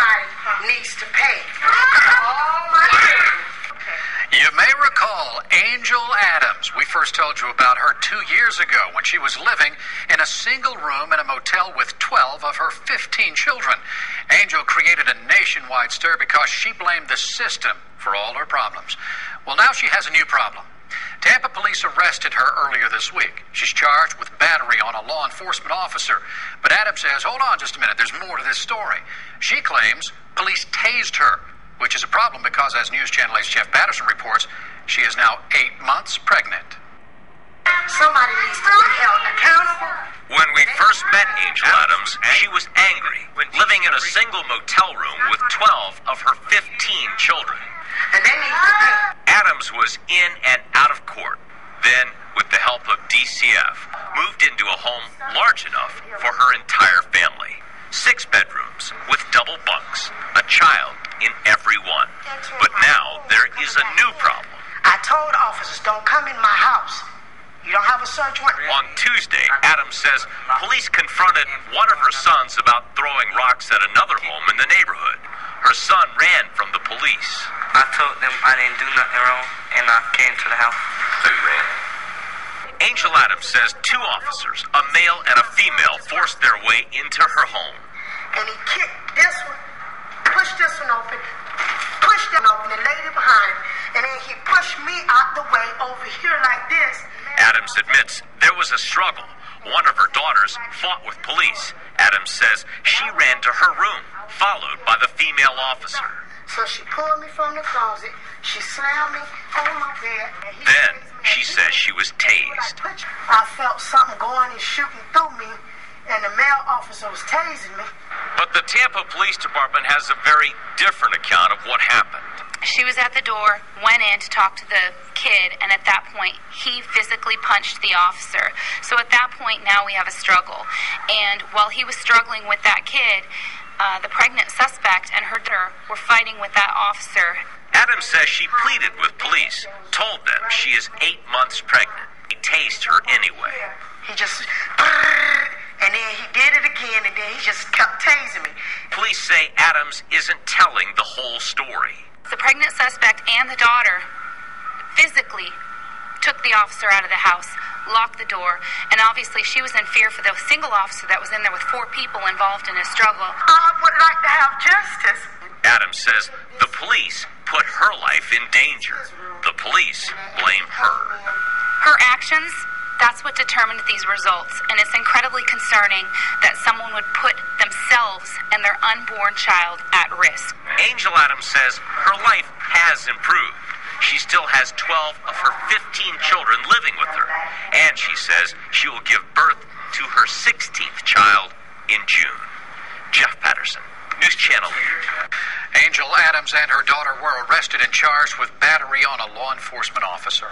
somebody needs to pay. Oh, my goodness. You may recall Angel Adams. We first told you about her 2 years ago when she was living in a single room in a motel with 12 of her 15 children. Angel created a nationwide stir because she blamed the system for all her problems. Well, now she has a new problem. Tampa police arrested her earlier this week. She's charged with battery on a law enforcement officer. But Adams says, hold on just a minute, there's more to this story. She claims police tased her, which is a problem because, as News Channel 8's Jeff Patterson reports, she is now 8 months pregnant. Somebody needs to be held accountable. When we first met Angel Adams, she was angry, living in a single motel room with 12 of her 15 children. And they need to pay. Adams was in and out of court. Then, with the help of DCF, moved into a home large enough for her entire family. 6 bedrooms with double bunks, a child in every one. But now there is a new problem. I told officers, don't come in my house. You don't have a search warrant. On Tuesday, Adams says police confronted one of her sons about throwing rocks at another home in the neighborhood. Her son ran from the police. I told them I didn't do nothing wrong, and I came to the house. So you ran? Angel Adams says 2 officers, a male and a female, forced their way into her home. And he kicked this one, pushed this one open, pushed it open, and laid it behind him. And then he pushed me out the way over here like this. Adams admits there was a struggle. One of her daughters fought with police. Adams says she ran to her room, followed by the female officer. So she pulled me from the closet. She slammed me on my bed. Then she says she was tased. I felt something going and shooting through me, and the male officer was tasing me. But the Tampa Police Department has a very different account of what happened. She was at the door, went in to talk to the kid, and at that point, he physically punched the officer. So at that point, now we have a struggle. And while he was struggling with that kid, the pregnant suspect and her daughter were fighting with that officer. Adams says she pleaded with police, told them she is 8 months pregnant. He tased her anyway. He just, and then he did it again, and then he just kept tasing me. Police say Adams isn't telling the whole story. The pregnant suspect and the daughter physically took the officer out of the house, locked the door, and obviously she was in fear for the single officer that was in there with 4 people involved in a struggle. I would like to have justice. Adams says the police put her life in danger. The police blame her. Her actions, that's what determined these results, and it's incredibly concerning that someone would put themselves and their unborn child at risk. Angel Adams says her life has improved. She still has 12 of her 15 children living with her, and she says she will give birth to her 16th child in June. Jeff Patterson, News Channel 8. Angel Adams and her daughter were arrested and charged with battery on a law enforcement officer.